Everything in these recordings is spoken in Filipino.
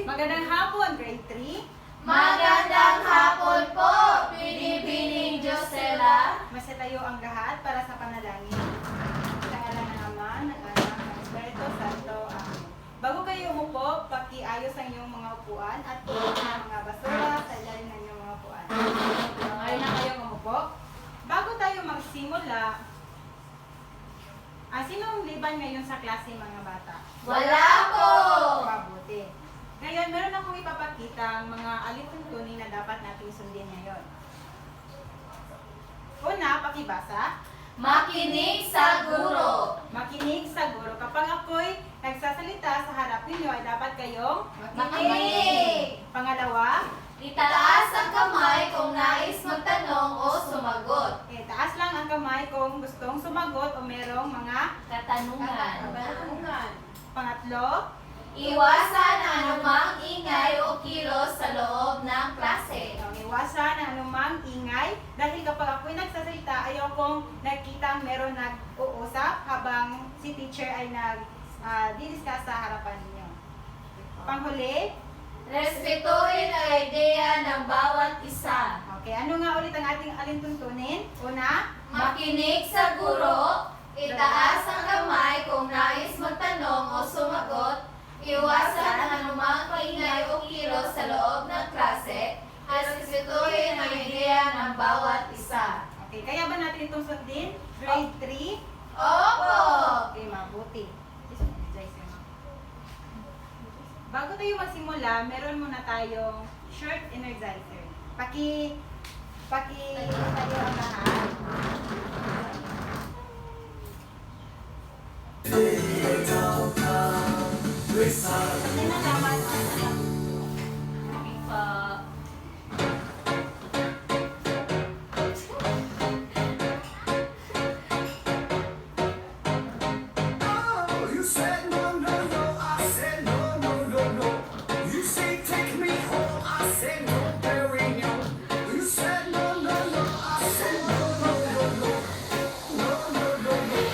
Magandang hapon, grade 3. Magandang hapon po, Binibining Josela. Masitayo ang lahat para sa panalangin. Sa ngalan ng Ama, ng Anak, ng Espiritu Santo. Amen. Bago kayo umupo, pakiayos ang iyong mga upuan at puno ng mga basura sa ilalim ng iyong mga upuan. Ngayon na kayong umupo. Bago tayo magsimula, sinong liban ngayon sa klase mga bata? Wala po! Mabuti. Ngayon, meron akong ipapakita ang mga alituntunin na dapat nating sundin ngayon. Una, pakibasa. Makinig sa guro. Makinig sa guro. Kapag ako'y nagsasalita sa harap ninyo, ay dapat kayong Makinig. Pangalawa, Itaas ang kamay kung nais magtanong o sumagot. taas lang ang kamay kung gustong sumagot o merong mga Katanungan. Pangatlo, Iwasan ang anumang ingay o kilos sa loob ng klase. iwasan ang anumang ingay dahil kapag ako'y nagsasalita, ayaw kong nakita meron nag-uusap habang si teacher ay nag-discuss sa harapan ninyo. Panghuli, Respetuhin ang ideya ng bawat isa. okay, ano nga ulit ang ating alintuntunin? Una, Makinig sa guro. Itaas ang kamay kung nais magtanong o sumagot. Iwasan ang anumang paingay o kilos sa loob ng klase. Respetuhin ang ideya ng bawat isa. okay, kaya ba natin itong sundin? Grade 3? Opo! Okay, mabuti. Bago tayo magsimula, meron muna tayong short energizer. Tayo ang lahat. Hindi na naman Oh, you said no, no, no. I said no, no, no, no. You say take me home. I said no, Perignon. You said no, no, no. I said no, no, no, no. No, no, no, no.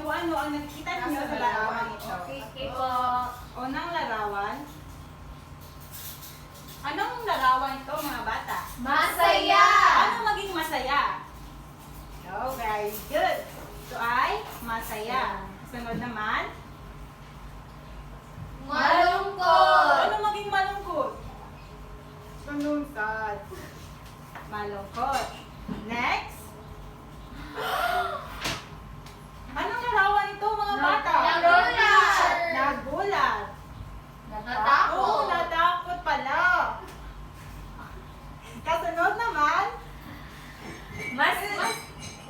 ninyo kung ano ang nakikita ninyo sa larawan ito. Okay po. Unang larawan. Anong larawan ito, mga bata? Masaya! Ano maging masaya? Oh, very good. Ito ay masaya. Sunod naman. Malungkot! Ano maging malungkot? Sunod. Malungkot. Next. Anong larawan ito, mga bata? Nagulat! Nagulat. Natakot! Oh, natakot pala. Kasunod naman.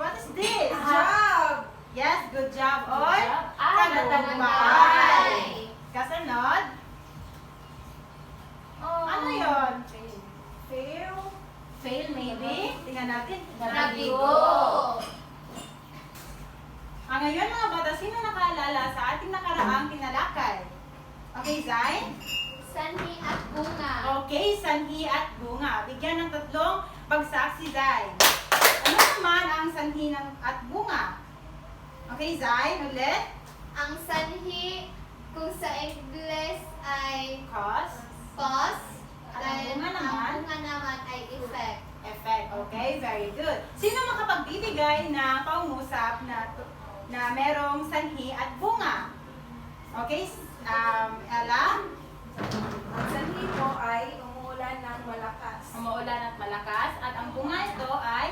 What is this? Job! Yes, good job. Oy, Tagumpay! Kasunod. Ano yon? Fail? Fail maybe? Tingnan natin. Nabigo! Ngayon mga bata, sino nakaalala sa ating nakaraang tinalakay? Okay, Zay? Sanhi at bunga. Okay, sanhi at bunga. Bigyan ng 3 bagsak si Zay. Ano naman ang sanhi at bunga? Okay, Zay, ulit. Ang sanhi kung sa English ay Cause, cause, At ang bunga naman? ang bunga naman ay effect. effect. Okay, very good. Sino makapagbibigay na pangusap na merong sanhi at bunga? Okay, Ella? Ang sanhi po ay umuulan ng malakas. Umuulan at malakas. At ang bunga ito ay,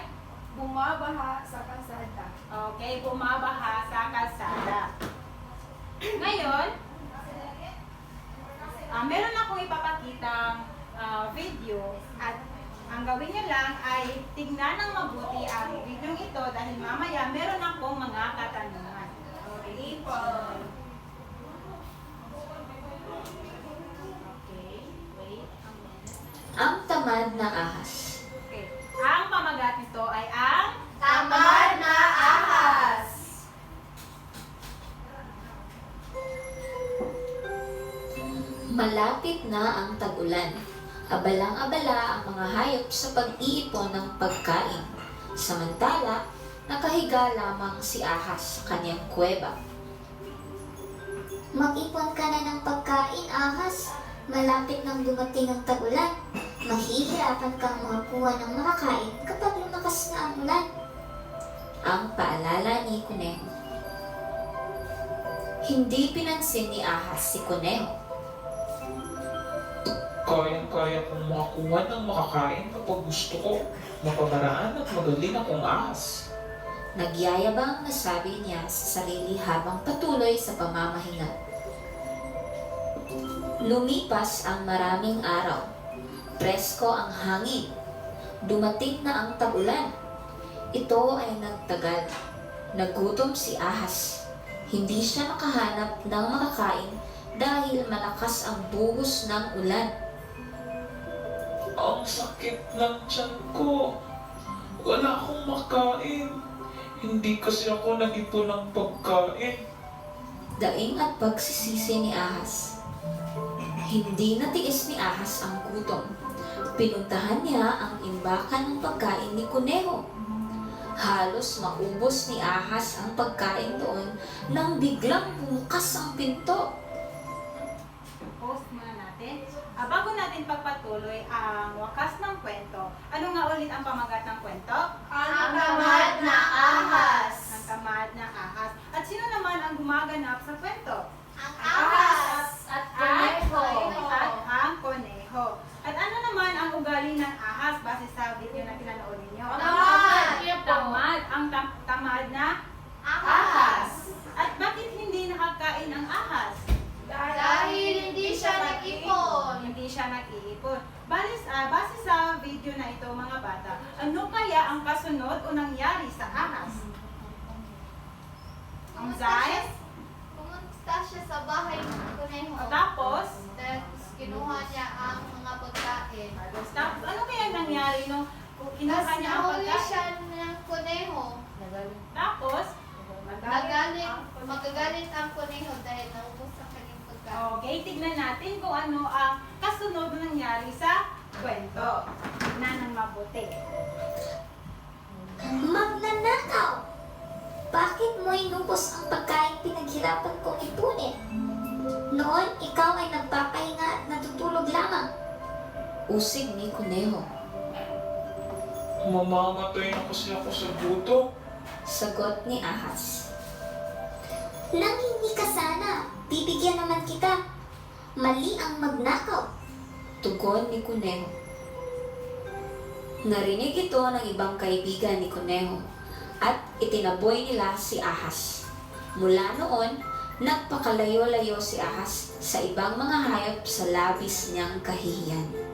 Bumabaha sa kalsada. okay, bumabaha sa kalsada. Ngayon, meron akong ipapakitang video at ang gawin niyo lang ay tignan ng mabuti ang video ito dahil mamaya meron akong mga katanungan. Okay po. Okay, wait a minute. Ang tamad na ahas. Okay. Ang pamagat nito ay ang Tamad na ahas! Malapit na ang tag-ulan. Abalang-abala ang mga hayop sa pag-iipon ng pagkain. Samantala, nakahiga lamang si ahas sa kanyang kuweba. Mag-ipon ka na ng pagkain, ahas. Malapit nang dumating ang tag-ulan. Mahihirapan kang makakuha ng makakain kapag lumakas na ang ulan. Ang paalala ni Kuneho. Hindi pinansin ni ahas si Kuneho. Kayang-kaya kong makakuha ng makakain kapag gusto ko. Mapabaraan at magaling akong ahas. Nagyayabang na sabi niya sa sarili habang patuloy sa pamamahinga. Lumipas ang maraming araw. Presko ang hangin. Dumating na ang tag-ulan. Ito ay nagtagal. Nagutom si ahas. Hindi siya makahanap ng makakain dahil malakas ang buhos ng ulan. Ang sakit ng tiyan ko. Wala akong makain. Hindi kasi ako nag-ipon ng pagkain. Daing at pagsisisi ni ahas. Hindi natiis ni ahas ang gutom. Pinuntahan niya ang imbakan ng pagkain ni Kuneho. Halos maubos ni ahas ang pagkain doon nang biglang bumukas ang pinto. Post muna natin. Bago natin pagpatuloy ang wakas ng kwento, ano nga ulit ang pamagat ng kwento? Ang tamad na ahas! Ang tamad na ahas. At sino naman ang gumaganap sa kwento? Ang ahas at kuneho. At ang koneho. At ano naman ang ugali ng ahas base sa video na pinanood ninyo? Tamad. Tamad. Ang tamad na Ahas! At bakit hindi nakakain ang ahas? Dahil hindi siya nag-ipon. Hindi siya nag-iipon. Base sa video na ito, mga bata, ano kaya ang kasunod o nangyari sa ahas? Ang Zay? Pumunta siya sa bahay ng kuneho. Tapos, Tapos kinuha niya ang mga pagkain. tapos ano kaya nangyari no? Kung kinuha Tapos niya ang nahuli pagkain. siya ng kuneho. Tapos, Magagalit ang kuneho dahil naubos ang kanyang pagkain. okay, tignan natin kung ano ang kasunod na nangyari sa kwento. Tignan ng mabuti. Magnanakaw! Bakit mo inubos ang pagkain Usig ni Kuneho. Mamamatay na kasi ako sa gutom. Sagot ni Ahas. Nangingi ka sana. Bibigyan naman kita. Mali ang magnakaw. Tugon ni Kuneho. Narinig ito ng ibang kaibigan ni Kuneho at itinaboy nila si Ahas. Mula noon, nagpakalayo-layo si Ahas sa ibang mga hayop sa labis niyang kahihiyan.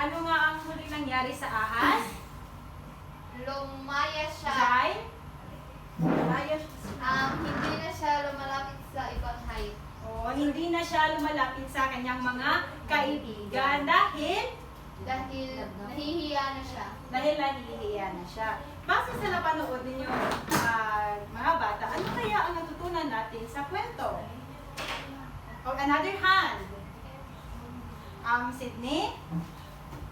Ano nga ang huli nangyari sa ahas? Lumaya siya. Zay? Hindi na siya lumalapit sa ibang hayop. O, hindi na siya lumalapit sa kanyang mga kaibigan dahil Dahil nahihiya na siya. nahihiya na siya. Base sa napanood ninyo, mga bata, ano kaya ang natutunan natin sa kwento? On another hand, Sydney?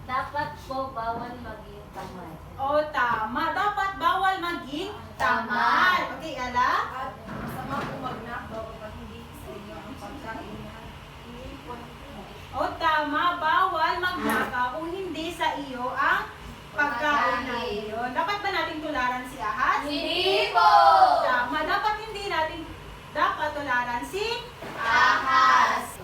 Dapat po bawal maging tamad. O, tama. Dapat bawal maging tamad. Okay, Ella? At masama po magnakaw kapag hindi sa inyo ang pagkain na iniipon mo. O, tama. Bawal magnakaw kung hindi sa iyo ang pagkain na iyon. Dapat ba nating tularan si Ahas? Hindi po! Tama. Dapat hindi natin tularan si Ahas!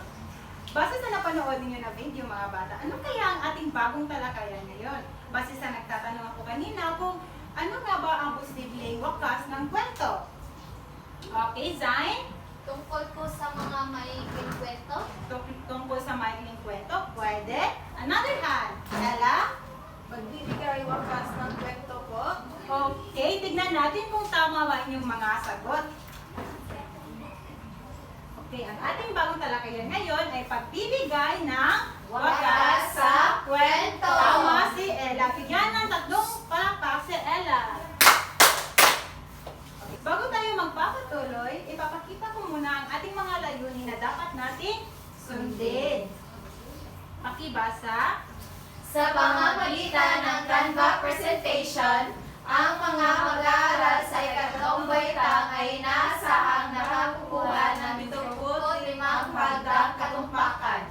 Base sa napanood ninyo na video mga bata, ano kaya ang ating bagong talakayan ngayon? Base sa nagtatanong ako kanina kung ano nga ba ang posibleng wakas ng kwento? Okay, Zain? Tungkol po sa mga maikling kwento. Tungkol sa maikling kwento, pwede. Another hand. Ella? Pagbibigay wakas ng kwento po. Okay, tignan natin kung tama ba inyong mga sagot. Okay, ang ating bagong talakayan ngayon ay pagbibigay ng Wakas sa kwento. Tama si Ella. Bigyan ng 3 palakpak si Ella. Okay, bago tayo magpapatuloy, ipapakita ko muna ang ating mga layunin na dapat nating sundin. Pakibasa. Sa pamamagitan ng Canva presentation, ang mga mag-aaral sa ikatlong baitang ay inaasahang nakakuha ng 75 hagdang katumpakan.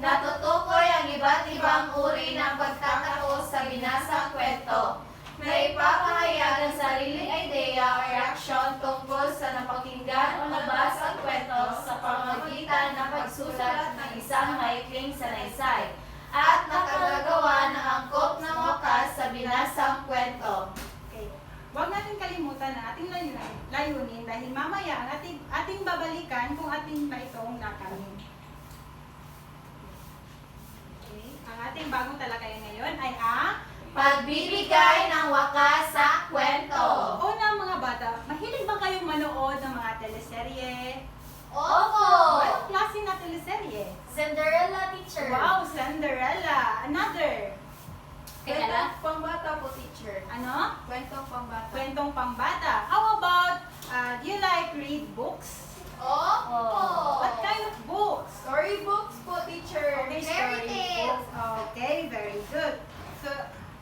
Natutukoy ang iba't ibang uri ng pagtatapos sa binasang kwento. May ipapahayag ang sariling ideya o reaksyon tungkol sa napakinggan o nabasang kwento sa pamamagitan ng pagsulat ng isang maikling sanaysay at nakagagawa ng angkop ng wakas sa binasang kwento. Okay. Huwag natin kalimutan ang ating layunin dahil mamaya ang ating babalikan kung ating ba itong nakamit. Okay. Ang ating bagong talakayan ngayon ay ang Pagbibigay ng wakas sa kwento. Una mga bata, mahilig ba kayong manood ng mga teleserye? Opo! Anong klase na teleserye? Cinderella teacher. Wow, Cinderella. Another. Kaya lang? Pambata po, teacher. Ano? Kwentong pambata. Kwentong pambata. How about, do you like read books? Opo! What kind of books? Storybooks po, teacher. Okay, Fairy story tales. books. Okay, very good. So,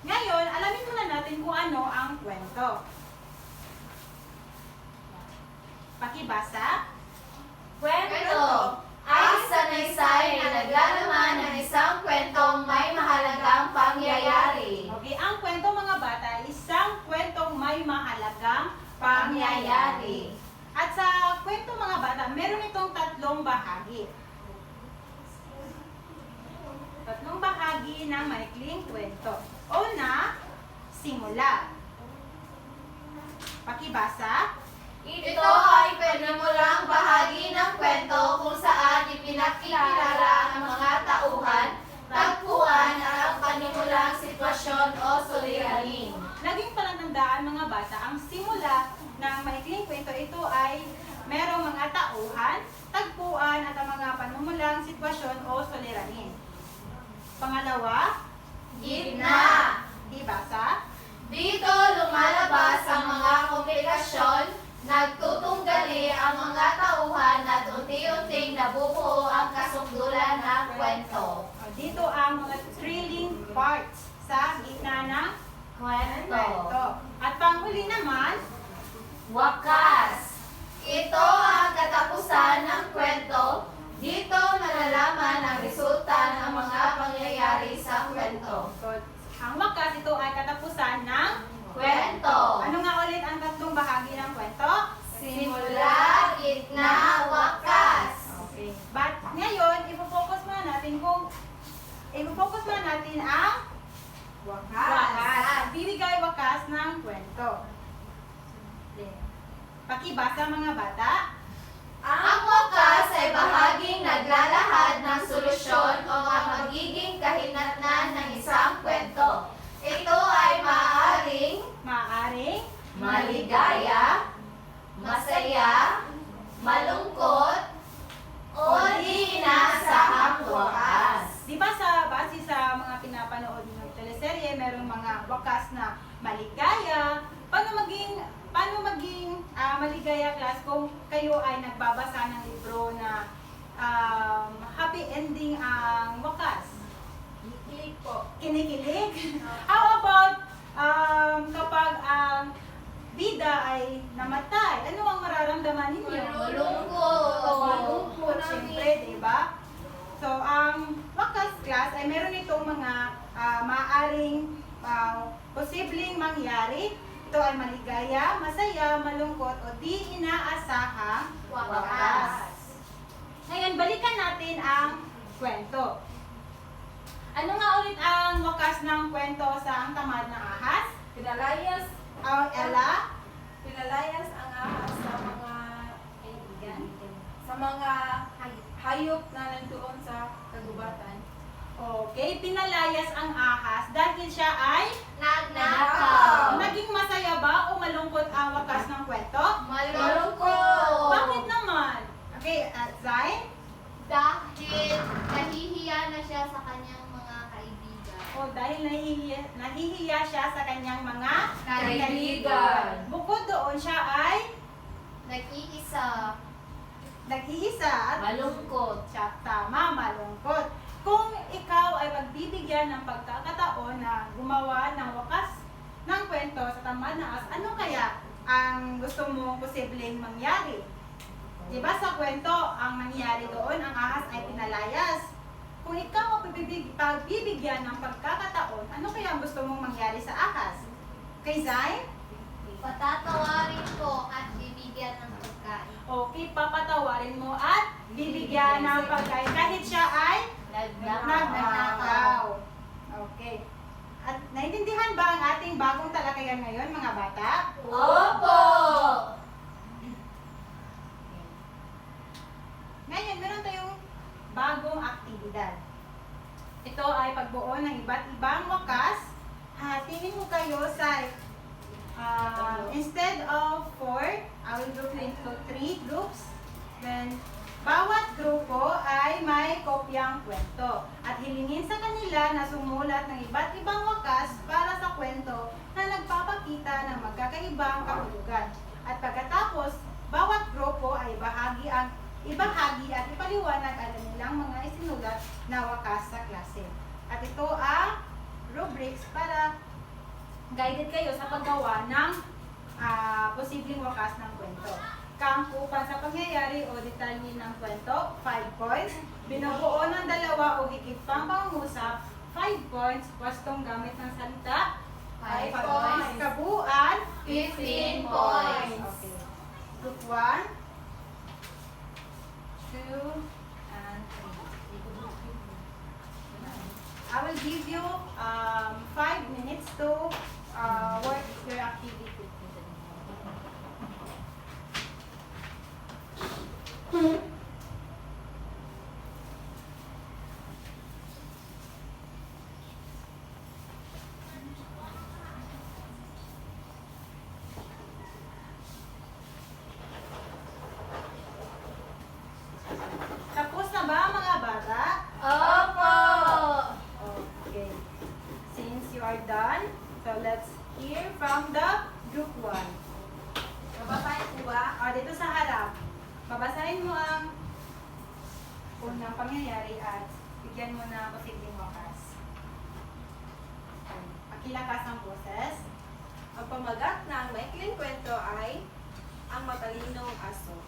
ngayon, alamin muna natin kung ano ang kwento. Pakibasa. Kwento ay sanaysay na naglalaman ng isang kwentong may mahalagang pangyayari. Okay, ang kwento mga bata, isang kwentong may mahalagang pangyayari. At sa kwento mga bata, meron itong 3 bahagi. 3 bahagi ng maikling kwento. Una, simula. Pakibasa. Ito ay panimulang bahagi ng kwento kung saan ipinakikilala ang mga tauhan, tagpuan at ang panimulang sitwasyon o suliranin. Laging palatandaan mga bata, ang simula ng maikling kwento ito ay merong mga tauhan, tagpuan at ang mga panumulang sitwasyon o suliranin. Pangalawa, Gitna. ibasa. Dito lumalabas ang mga komplikasyon, nagtutunggali ang mga tauhan at unti-unting nabubuo ang kasukdulan ng kwento. Dito ang mga thrilling parts sa gitna ng kwento. At panghuli naman, Wakas. Ito ang katapusan ng kwento. Dito nalalaman ang resulta ng i-focus na natin ang wakas. Bibigay wakas ng kwento. Pakibasa mga bata. Ang wakas ay bahaging naglalahad ng solusyon o ang magiging kahinatnan ng isang kwento. Ito ay Maaring maligaya, masaya, malungkot, o di inaasahang wakas. Di ba base sa mga pinapanood ng teleserye, merong mga wakas na maligaya. Paano maging maligaya, class, kung kayo ay nagbabasa ng libro na happy ending ang wakas? Kikilig po. Kinikilig? How about kapag ang bida ay namatay? Ano ang mararamdaman ninyo? Malungkot, siyempre, di ba? So, ang wakas, class, ay meron itong mga maaaring posibleng mangyari. Ito ay maligaya, masaya, malungkot, o di inaasahang wakas. Ngayon, balikan natin ang kwento. Ano nga ulit ang wakas ng kwento sa Ang Tamad na Ahas? Pinalayas Ella? ang ahas sa mga hayop na nandoon sa kagubatan. Okay, pinalayas ang ahas dahil siya ay Nagnakaw. naging masaya ba o malungkot ang wakas ng kwento? Malungkot. Bakit naman? Okay, Zain? Dahil nahihiya na siya sa kanyang mga kaibigan. O dahil nahihiya siya sa kanyang mga Kaibigan. Bukod doon, siya ay Nag-iisa. nag-iisa at Malungkot. siya, tama, malungkot. Kung ikaw ay magbibigyan ng pagkakataon na gumawa ng wakas ng kwento sa Tamad na Ahas, ano kaya ang gusto mong posibleng mangyari? Diba sa kwento, ang nangyari doon, ang ahas ay pinalayas. Kung ikaw ang pagbibigyan ng pagkakataon, ano kaya ang gusto mong mangyari sa ahas? Kay Zay? Patatawarin ko at bibigyan ng pagkain. Okay, papatawarin mo at bibigyan ng pagkain kahit siya ay nagnakaw. Okay. At naiintindihan ba ang ating bagong talakayan ngayon, mga bata? Opo! Ngayon, meron tayong bagong aktibidad. Ito ay pagbuo ng iba't ibang wakas. Hatiin mo kayo sa instead of 4, I will group you into 3 groups. Then, bawat grupo ay may kopyang kwento. At hilingin sa kanila na sumulat ng iba't ibang wakas para sa kwento na nagpapakita ng magkakaibang kahulugan. At pagkatapos, bawat grupo ay ibahagi at ipaliwanag ang nilang mga isinulat na wakas sa klase. At ito ang rubrics para guided kayo sa paggawa ng posibleng wakas ng kwento. Kaangkupan sa pangyayari o detalye ng kwento, 5 points. Binubuo ng 2 o higit pang pangungusap, 5 points. Pwestong gamit ng salita, 5 points. points. Kabuuan, 15 points. Okay. Group 1, 2, and 3. I will give you 5 minutes to work your activity. Tapos na ba mga bata? Opo! Okay. Since you are done, so let's hear from the group 1. Babasahin po ba? Dito sa harap, babasahin mo ang unang pangyayari at bigyan mo na posibleng wakas. Pakilakas ang boses. Ang pamagat ng maikling kwento ay ang matalinong aso.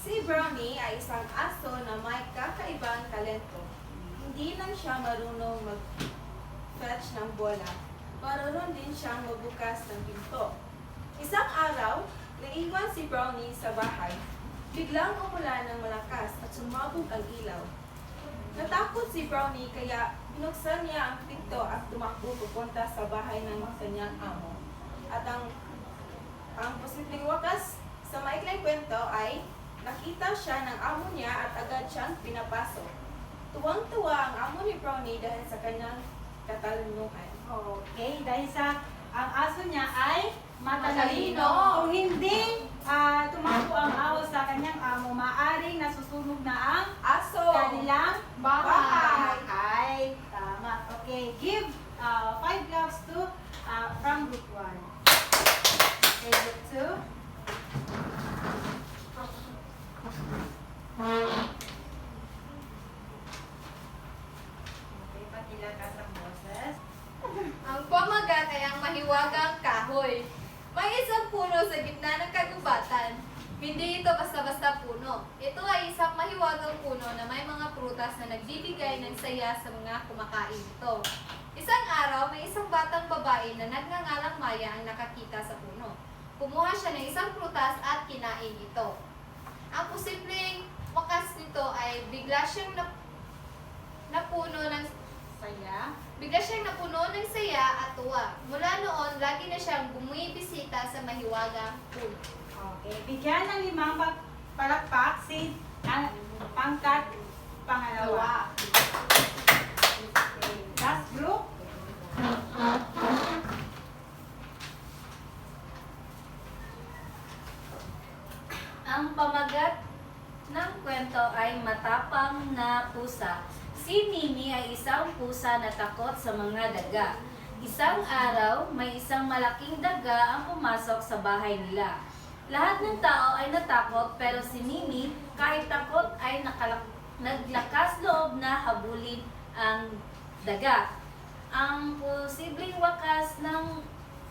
Si Brownie ay isang aso na may kakaibang talento. Hindi lang siya marunong mag-fetch ng bola, marunong din siyang magbukas ng pinto. Isang araw, naiwan si Brownie sa bahay. Biglang umulan ng malakas at sumabog ang ilaw. Natakot si Brownie kaya binuksan niya ang pinto at tumakbo pupunta sa bahay ng kanyang amo. At ang posibleng wakas sa maikling kwento ay nakita siya ng amo niya at agad siyang pinapasok. Tuwang-tuwa ang amo ni Brownie dahil sa kanyang katalungan. Okay, dahil sa ang aso niya ay matalino. Matalino. Kung hindi tumakbo ang aso sa kanyang amo, maaring nasusunog na ang Aso! kanilang Bahay. Ay, tama. Okay, give 5 gloves to from group 1. Okay, group 2. Okay, patilakas ang boses. Ang pamagat ay ang mahiwagang kahoy. May isang puno sa gitna ng kagubatan. Hindi ito basta-basta puno. Ito ay isang mahiwagang puno na may mga prutas na nagbibigay ng saya sa mga kumakain ito. Isang araw, may isang batang babae na nagngangalang Maya ang nakakita sa puno. Kumuha siya ng isang prutas at kinain ito. Ang posibleng wakas nito ay bigla siyang napuno ng Saya. Bigla siyang napuno ng saya at tuwa. Mula noon, lagi na siyang bumibisita sa mahiwagang puno. Okay, bigyan ng 5 palakpak si pangkat pangalawa. Okay, last group. Ang pamagat ng kwento ay matapang na pusa. Si Mimi ay isang pusa na takot sa mga daga. Isang araw, may isang malaking daga ang pumasok sa bahay nila. Lahat ng tao ay natakot pero si Mimi, kahit takot ay naglakas loob na habulin ang daga. Ang posibleng wakas ng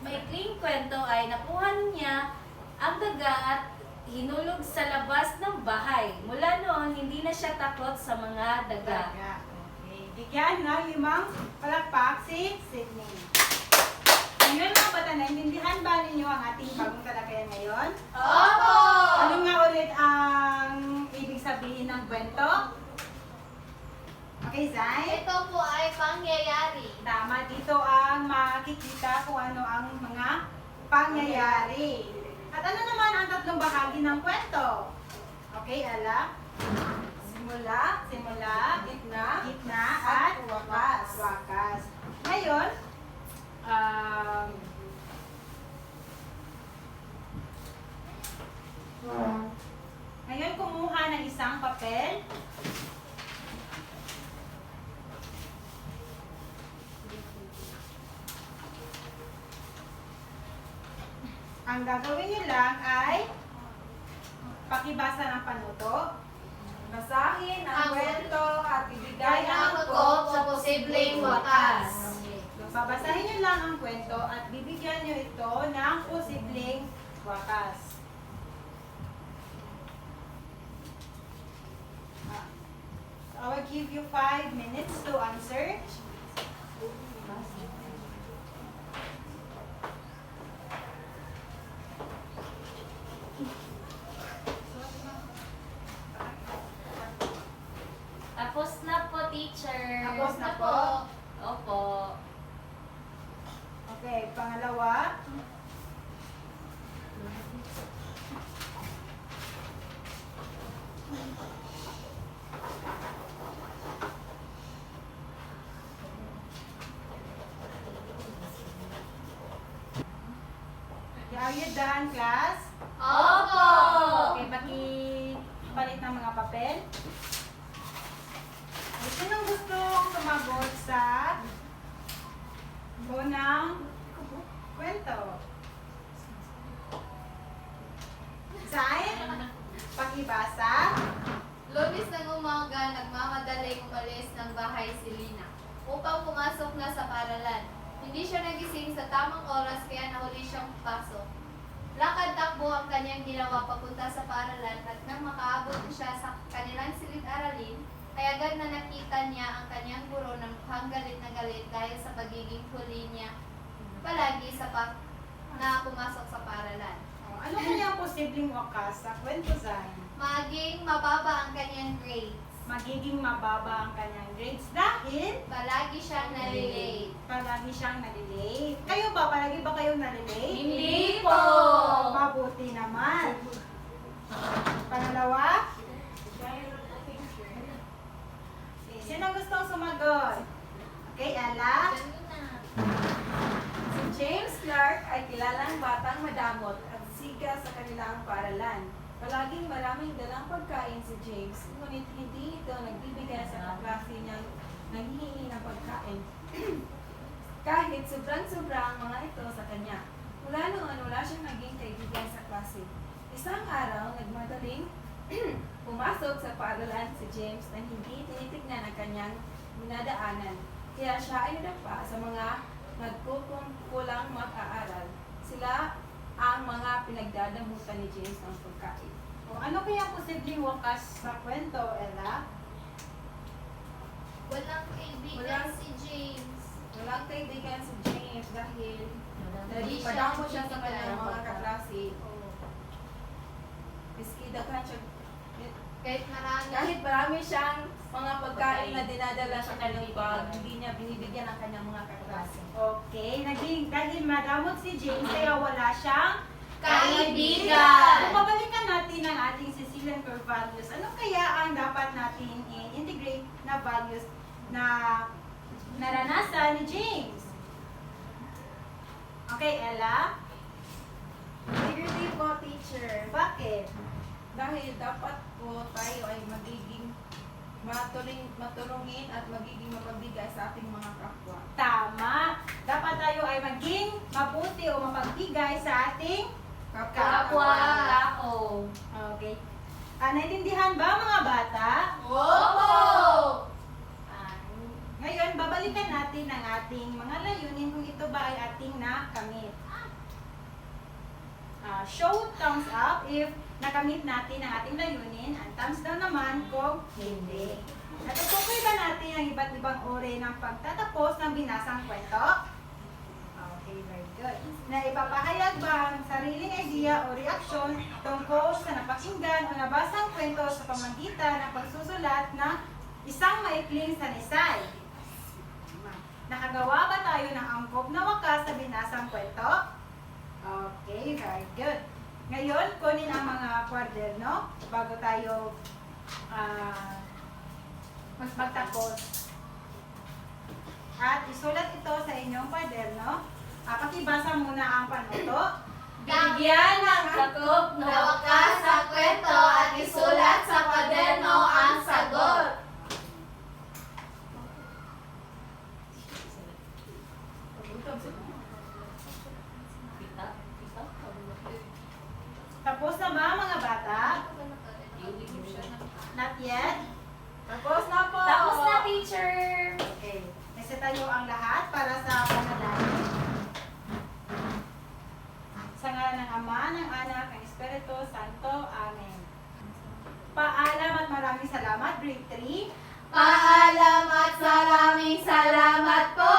maikling kwento ay nakuha niya ang daga at hinulog sa labas ng bahay. Mula noon, hindi na siya takot sa mga daga. Okay, bigyan ng 5 palakpak si Sydney. Ngayon mga bata, naintindihan ba ninyo ang ating bagong talakayan ngayon? Opo! Ano nga ulit ang ibig sabihin ng kwento? Okay, Zay? Ito po ay pangyayari. Tama, dito ang makikita kung ano ang mga pangyayari. At ano naman ang 3 bahagi ng kwento? Okay, Ala? Simula, gitna, at wakas. wakas. Ngayon, ngayon kumuha ng isang papel. Ang gagawin niyo lang ay pakibasa ng panuto. Basahin ang kwento at ibigay Ang ang hukom sa posibleng wakas. Babasahin niyo lang ang kwento at bibigyan niyo ito ng posibleng wakas. So I will give you 5 minutes to answer. Tapos na po, teacher. Tapos na po. Opo. Okay, pangalawa. Are you done, class? Opo! Okay, pakipalit ng mga papel. Sinong gustong sumagot sa unang kwento? Zain? Pakibasa? Lunes ng umaga, nagmamadaling umalis ng bahay si Lina upang pumasok na sa paaralan. Hindi siya nagising sa tamang oras kaya nahuli siyang pasok. Lakad-takbo ang kanyang ginawa papunta sa paaralan at nang makaabot siya sa kanilang silid-aralin, ay agad na nakita niya ang kanyang guro na mukhang galit na galit dahil sa pagiging huli niya palagi na pumasok sa paaralan. Ano kaya ang posibleng wakas sa kwento, Zain? Maging mababa ang kanyang grades. magiging mababa ang kanyang grades dahil Palagi siyang nalilate. palagi siyang nalilate. Kayo ba? Palagi ba kayong nalilate? Hindi po! Mabuti naman. Pangalawa? Sino gustong sumagot? Okay, Ella? Si James Clark ay kilalang batang madamot at siga sa kanilang paaralan. Palaging maraming dalang pagkain si James, ngunit hindi ito nagbibigay sa kaklase niyang nanghihingi ng pagkain. Kahit sobrang-sobrang mga ito sa kanya. Mula noon, wala siyang naging kaibigan sa klase. Isang araw, nagmadaling pumasok sa paaralan si James na hindi tinitignan ang kanyang minadaanan. Kaya siya ay nadapa sa mga nagkukulang mag-aaral. Sila ang mga pinagdadamutan ni James ng pagkain. O, ano kaya posibleng wakas sa kwento, Ella? Walang kaibigan Walang- si James. Walang kaibigan si James dahil Hindi siya padamo siya sa kanyang nagkikita. mga kaklase. Miski daghan siya, Kahit marami. kahit marami siyang mga pagkain na dinadala sa kanyang bag, hindi niya binibigyan ang kanyang mga kaklase. Okay, dahil madamot si James, kaya wala siyang Kaibigan! Kung babalikan natin ang ating Sicilian core values, ano kaya ang dapat natin i-integrate na values na naranasan ni James? Okay, Ella? Integrity po, teacher. Bakit? Dahil dapat po tayo ay magiging matulungin at magiging mapagbigay sa ating mga kapwa. Tama. Dapat tayo ay maging mabuti o mapagbigay sa ating Kapwa. tao. Okay. Naintindihan ba mga bata? Opo! Ngayon, babalikan natin ang ating mga layunin kung ito ba ay ating nakamit. Show thumbs up if nakamit natin ang ating layunin, and thumbs down naman kung hindi. Natutukoy ba natin ang iba't ibang uri ng pagtatapos ng binasang kwento? Okay, very good. Na ipapahayag ba ang sariling idea o reaksyon tungkol sa napakinggan o nabasang kwento sa pamamagitan ng pagsusulat ng isang maikling sanisay? Nakagawa ba tayo ng angkop na wakas sa binasang kwento? Okay, very good. Ngayon, kunin ang mga kwaderno bago tayo magtapos. At isulat ito sa inyong kwaderno. Pakibasa muna ang panuto. Bigyan ng sakop na wakas sa kwento at isulat sa kwaderno ang sagot. Tapos na ba mga bata? Not yet? Tapos na po! Tapos na, teacher! Okay. Kasi tayo ang lahat para sa panalangin. Sa ngalan ng Ama, ng Anak, ng Espiritu Santo. Amen. Paalam at maraming salamat, grade 3. Paalam at maraming salamat po!